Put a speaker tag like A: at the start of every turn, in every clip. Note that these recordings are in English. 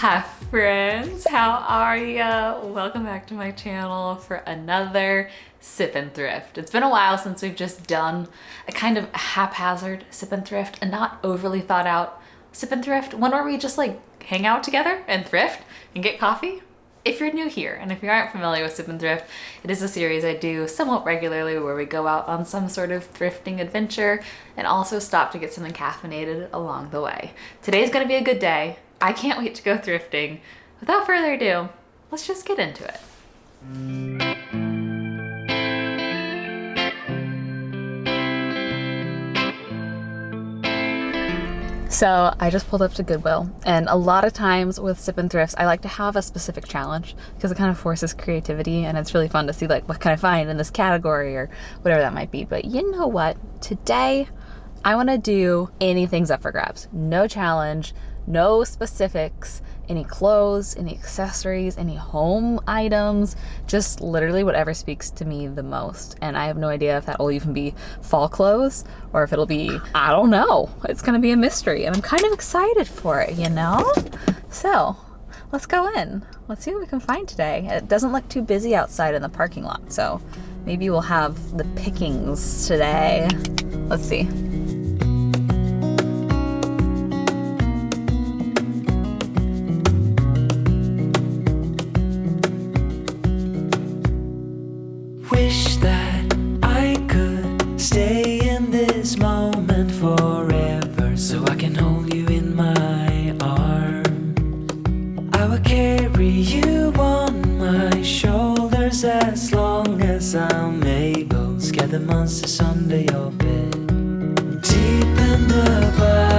A: Hi friends, how are ya? Welcome back to my channel for another sip and thrift. It's been a while since we've just done a kind of haphazard sip and thrift, and not overly thought out sip and thrift, one where we just like hang out together and thrift and get coffee. If you're new here and if you aren't familiar with Sip and Thrift, it is a series I do somewhat regularly where we go out on some sort of thrifting adventure and also stop to get something caffeinated along the way. Today's gonna be a good day. I can't wait to go thrifting. Without further ado, let's just get into it. So I just pulled up to Goodwill, and a lot of times with sip and thrifts, I like to have a specific challenge because it kind of forces creativity, and it's really fun to see like what can I find in this category or whatever that might be. But you know what? Today I want to do anything's up for grabs. No challenge, no specifics, any clothes, any accessories, any home items, just literally whatever speaks to me the most. And I have no idea if that will even be fall clothes or if it'll be, I don't know. It's gonna be a mystery, and I'm kind of excited for it, you know? So let's go in. Let's see what we can find today. It doesn't look too busy outside in the parking lot, so maybe we'll have the pickings today. Let's see.
B: Wish that I could stay in this moment forever, so I can hold you in my arms. I will carry you on my shoulders as long as I'm able. Scare the monsters under your bed, deep and abiding.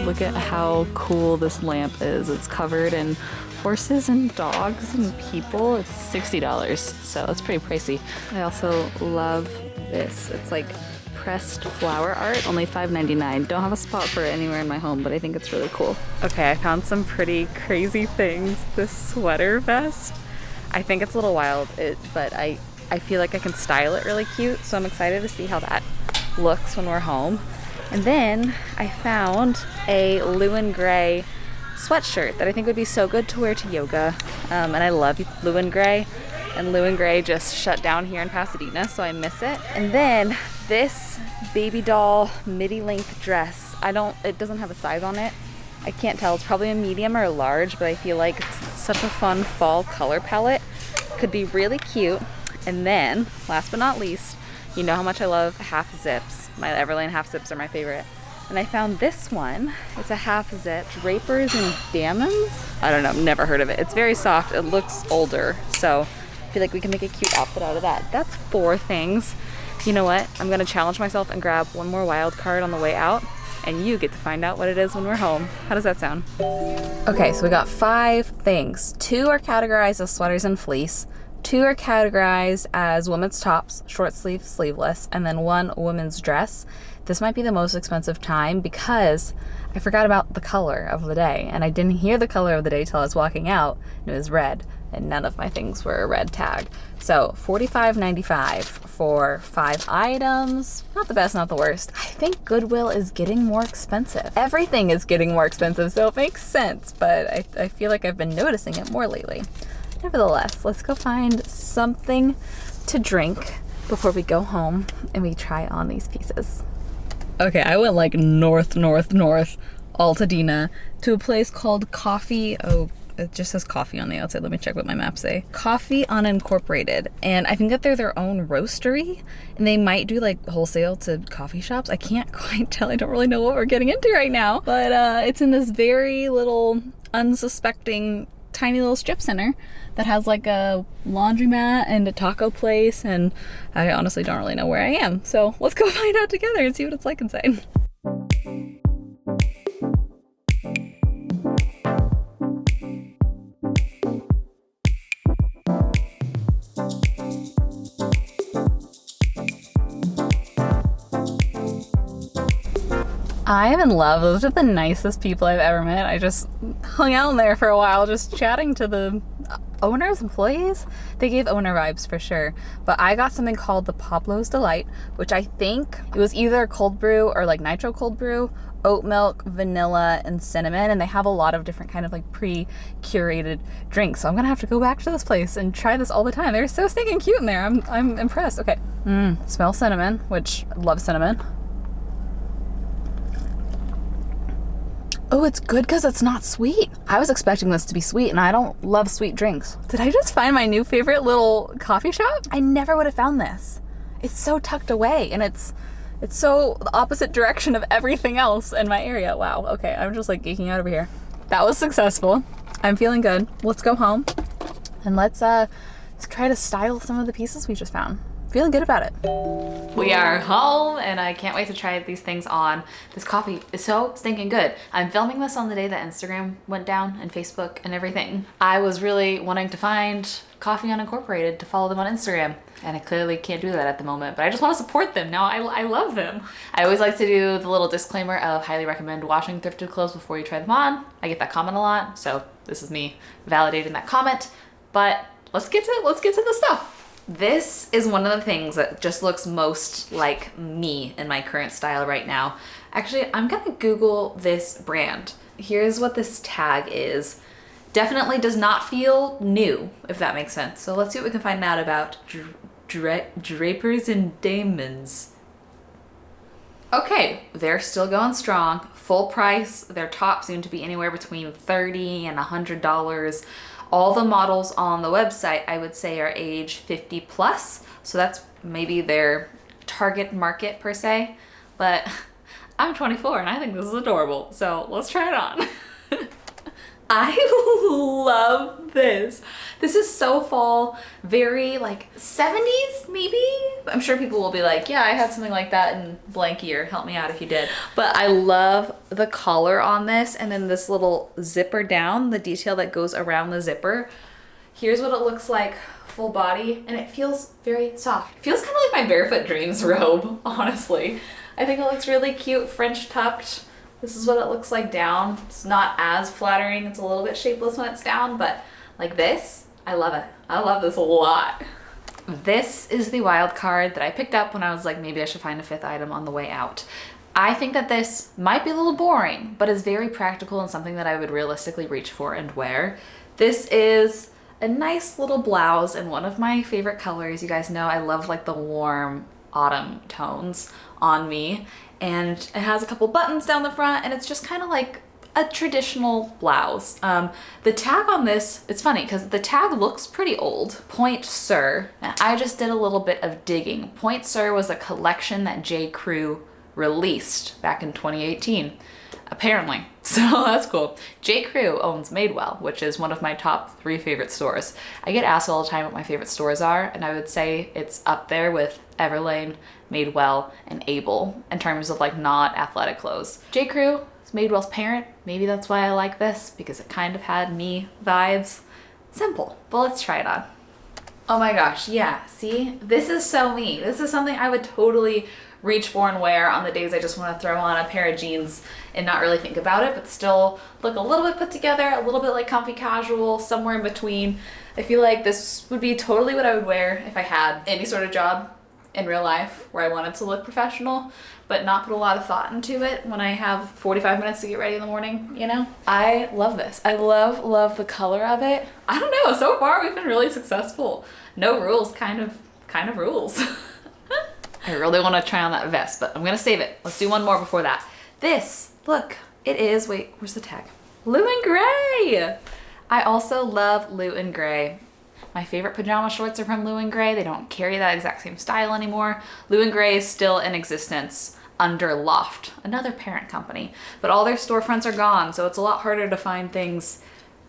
A: Look at how cool this lamp is. It's covered in horses and dogs and people. It's $60, so it's pretty pricey. I also love this. It's like pressed flower art, only $5.99. Don't have a spot for it anywhere in my home, but I think it's really cool. Okay, I found some pretty crazy things. This sweater vest, I think it's a little wild, but I feel like I can style it really cute, so I'm excited to see how that looks when we're home. And then I found a Lewin Gray sweatshirt that I think would be so good to wear to yoga, and I love Lewin Gray, and Lewin Gray just shut down here in Pasadena, so I miss it. And then this baby doll midi length dress, it doesn't have a size on it. I can't tell, it's probably a medium or a large, but I feel like it's such a fun fall color palette, could be really cute. And then last but not least, you know how much I love half zips. My Everlane half zips are my favorite. And I found this one. It's a half zip, Drapers and Diamonds. I don't know, never heard of it. It's very soft, it looks older, so I feel like we can make a cute outfit out of that. That's 4 things. You know what? I'm gonna challenge myself and grab one more wild card on the way out, and you get to find out what it is when we're home. How does that sound? Okay, so we got 5 things. 2 are categorized as sweaters and fleece. 2 are categorized as women's tops, short sleeve, sleeveless, and then 1 women's dress. This might be the most expensive time because I forgot about the color of the day, and I didn't hear the color of the day till I was walking out, and it was red, and none of my things were a red tag. So $45.95 for 5 items. Not the best, not the worst. I think Goodwill is getting more expensive. Everything is getting more expensive, so it makes sense, but I feel like I've been noticing it more lately. Nevertheless, let's go find something to drink before we go home and we try on these pieces. Okay, I went like north, Altadena, to a place called Coffee. Oh, it just says coffee on the outside. Let me check what my maps say. Coffee Unincorporated. And I think that they're their own roastery, and they might do like wholesale to coffee shops. I can't quite tell. I don't really know what we're getting into right now. But it's in this very little unsuspecting tiny little strip center that has like a laundromat and a taco place, and I honestly don't really know where I am. So let's go find out together and see what it's like inside. I am in love. Those are the nicest people I've ever met. I just hung out in there for a while, just chatting to the owners, employees, they gave owner vibes for sure. But I got something called the Pablo's Delight, which I think it was either cold brew or like nitro cold brew, oat milk, vanilla, and cinnamon. And they have a lot of different kind of like pre-curated drinks. So I'm gonna have to go back to this place and try this all the time. They're so stinking cute in there. I'm impressed. Okay, smell cinnamon, which I love cinnamon. Oh, it's good because it's not sweet. I was expecting this to be sweet, and I don't love sweet drinks. Did I just find my new favorite little coffee shop? I never would have found this. It's so tucked away, and it's so the opposite direction of everything else in my area. Wow, okay, I'm just like geeking out over here. That was successful. I'm feeling good. Let's go home, and let's try to style some of the pieces we just found. Feeling good about it. We are home and I can't wait to try these things on. This coffee is so stinking good. I'm filming this on the day that Instagram went down and Facebook and everything. I was really wanting to find Coffee Unincorporated to follow them on Instagram, and I clearly can't do that at the moment, but I just want to support them. Now I love them. I always like to do the little disclaimer of highly recommend washing thrifted clothes before you try them on. I get that comment a lot, so this is me validating that comment. But let's get to the stuff. This is one of the things that just looks most like me in my current style right now. Actually, I'm gonna Google this brand. Here's what this tag is. Definitely does not feel new, if that makes sense. So let's see what we can find out about Drapers and Damons. Okay, they're still going strong. Full price. Their top soon to be anywhere between $30 and $100. All the models on the website, I would say, are age 50 plus. So that's maybe their target market per se. But I'm 24 and I think this is adorable. So let's try it on. I love this. This is so fall, very like 70s maybe. I'm sure people will be like, yeah, I had something like that in blank year. Help me out if you did. But I love the collar on this, and then this little zipper down, the detail that goes around the zipper. Here's what it looks like full body, and it feels very soft. It feels kind of like my Barefoot Dreams robe, honestly. I think it looks really cute, French tucked. This is what it looks like down. It's not as flattering. It's a little bit shapeless when it's down, but like this, I love it. I love this a lot. This is the wild card that I picked up when I was like, maybe I should find a fifth item on the way out. I think that this might be a little boring, but is very practical and something that I would realistically reach for and wear. This is a nice little blouse in one of my favorite colors. You guys know I love like the warm autumn tones on me. And it has a couple buttons down the front, and it's just kind of like a traditional blouse. The tag on this, it's funny because the tag looks pretty old. Point Sur. And I just did a little bit of digging. Point Sur was a collection that J. Crew released back in 2018, apparently. So that's cool. J. Crew owns Madewell, which is one of my top 3 favorite stores. I get asked all the time what my favorite stores are, and I would say it's up there with Everlane, Madewell, and Able in terms of like not athletic clothes. J. Crew is Madewell's parent. Maybe that's why I like this, because it kind of had me vibes. Simple, but let's try it on. Oh my gosh, yeah, see? This is so me. This is something I would totally reach for and wear on the days I just want to throw on a pair of jeans and not really think about it, but still look a little bit put together, a little bit like comfy casual, somewhere in between. I feel like this would be totally what I would wear if I had any sort of job in real life where I wanted to look professional, but not put a lot of thought into it when I have 45 minutes to get ready in the morning, you know? I love this. I love the color of it. I don't know, so far we've been really successful. No rules kind of rules. I really want to try on that vest, but I'm gonna save it. Let's do one more before that. This, look, it is, wait, where's the tag? Blue and gray. I also love Blue and gray. My favorite pajama shorts are from Blue and Gray. They don't carry that exact same style anymore. Blue and Gray is still in existence under Loft, another parent company, but all their storefronts are gone, so it's a lot harder to find things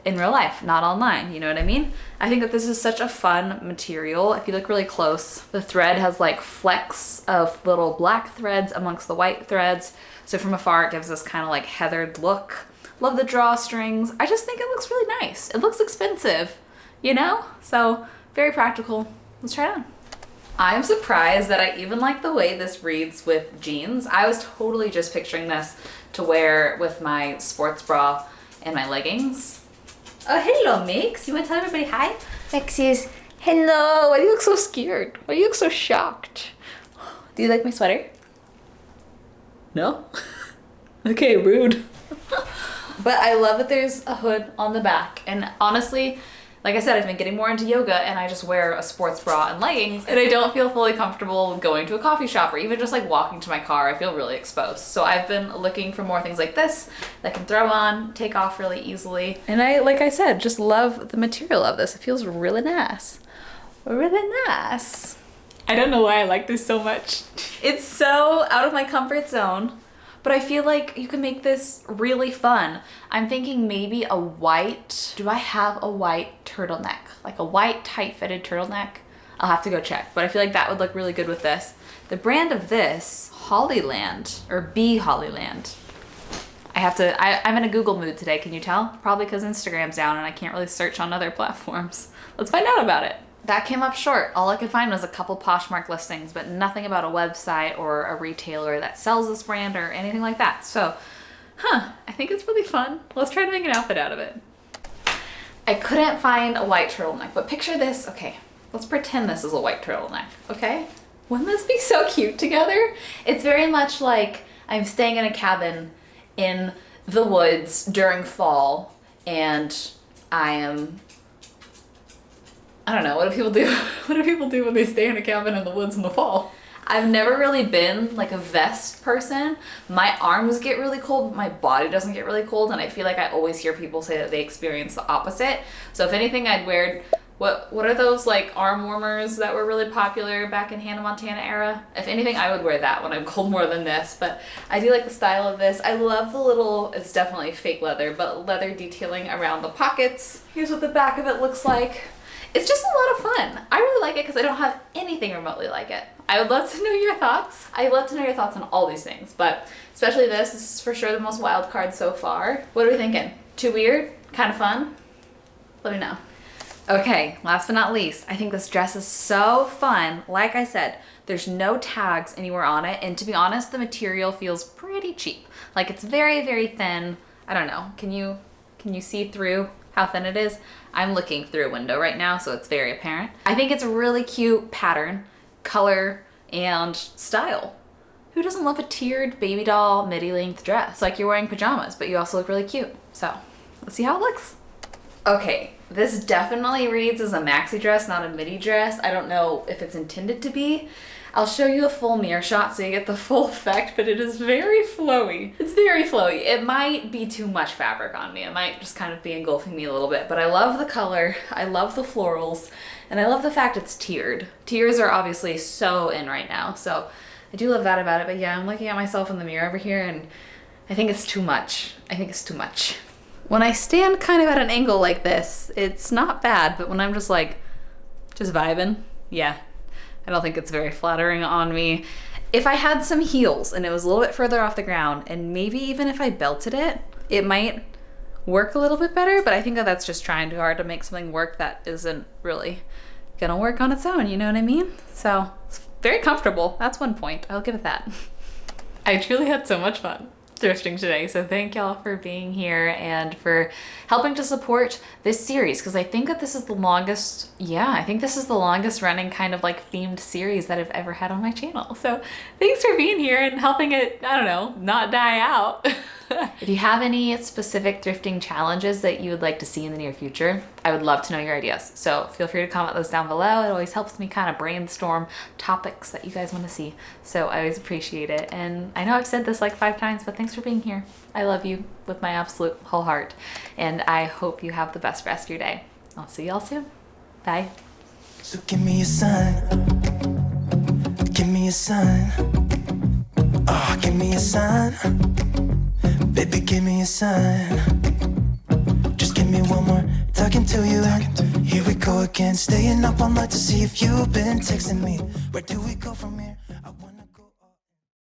A: in real life, not online, you know what I mean? I think that this is such a fun material. If you look really close, the thread has like flecks of little black threads amongst the white threads, so from afar it gives this kind of like heathered look. Love the drawstrings. I just think it looks really nice. It looks expensive, you know? So very practical. Let's try it on. I'm surprised that I even like the way this reads with jeans. I was totally just picturing this to wear with my sports bra and my leggings. Oh, hello, Mix. You want to tell everybody hi? Mix says, hello. Why do you look so scared? Why do you look so shocked? Do you like my sweater? No? Okay, rude. But I love that there's a hood on the back. And honestly, like I said, I've been getting more into yoga and I just wear a sports bra and leggings and I don't feel fully comfortable going to a coffee shop or even just like walking to my car. I feel really exposed. So I've been looking for more things like this that I can throw on, take off really easily. And I, like I said, just love the material of this. It feels really nice. Really nice. I don't know why I like this so much. It's so out of my comfort zone. But I feel like you can make this really fun. I'm thinking maybe a white, do I have a white turtleneck? Like a white tight-fitted turtleneck? I'll have to go check, but I feel like that would look really good with this. The brand of this, Hollyland, or Be Hollyland. I'm in a Google mood today, can you tell? Probably because Instagram's down and I can't really search on other platforms. Let's find out about it. That came up short. All I could find was a couple Poshmark listings, but nothing about a website or a retailer that sells this brand or anything like that. So, I think it's really fun. Let's try to make an outfit out of it. I couldn't find a white turtleneck, but picture this. Okay, let's pretend this is a white turtleneck, okay? Wouldn't this be so cute together? It's very much like I'm staying in a cabin in the woods during fall and I don't know, what do people do? What do people do when they stay in a cabin in the woods in the fall? I've never really been like a vest person. My arms get really cold, but my body doesn't get really cold, and I feel like I always hear people say that they experience the opposite. So if anything, I'd wear, what are those like arm warmers that were really popular back in Hannah Montana era? If anything, I would wear that when I'm cold more than this, but I do like the style of this. I love the little, it's definitely fake leather, but leather detailing around the pockets. Here's what the back of it looks like. It's just a lot of fun. I really like it because I don't have anything remotely like it. I would love to know your thoughts. I'd love to know your thoughts on all these things, but especially this is for sure the most wild card so far. What are we thinking? Too weird? Kind of fun? Let me know. Okay, last but not least, I think this dress is so fun. Like I said, there's no tags anywhere on it, and to be honest, the material feels pretty cheap. Like it's very, very thin. I don't know. Can you see through how thin it is? I'm looking through a window right now, so it's very apparent. I think it's a really cute pattern, color, and style. Who doesn't love a tiered baby doll midi-length dress? It's like you're wearing pajamas, but you also look really cute. So let's see how it looks. Okay, this definitely reads as a maxi dress, not a midi dress. I don't know if it's intended to be. I'll show you a full mirror shot so you get the full effect, but it is very flowy. It's very flowy. It might be too much fabric on me. It might just kind of be engulfing me a little bit, but I love the color. I love the florals, and I love the fact it's tiered. Tiers are obviously so in right now, so I do love that about it, but yeah, I'm looking at myself in the mirror over here, and I think it's too much. I think it's too much. When I stand kind of at an angle like this, it's not bad, but when I'm just like, just vibing, yeah. I don't think it's very flattering on me. If I had some heels and it was a little bit further off the ground, and maybe even if I belted it, it might work a little bit better, but I think that that's just trying too hard to make something work that isn't really gonna work on its own, you know what I mean? So it's very comfortable. That's one point. I'll give it that. I truly had so much fun thrifting today, so thank y'all for being here and for helping to support this series, because I think that this is the longest, I think this is the longest running kind of like themed series that I've ever had on my channel. So thanks for being here and helping it, I don't know, not die out. If you have any specific thrifting challenges that you would like to see in the near future, I would love to know your ideas. So feel free to comment those down below. It always helps me kind of brainstorm topics that you guys want to see. So I always appreciate it. And I know I've said this like 5 times, but thanks for being here. I love you with my absolute whole heart. And I hope you have the best rest of your day. I'll see y'all soon. Bye.
B: So give me a sign. Give me a sign. Oh, give me a sign. Baby, give me a sign. Just give me one more talking to you. Here we go again, staying up all night to see if you've been texting me. Where do we go from here?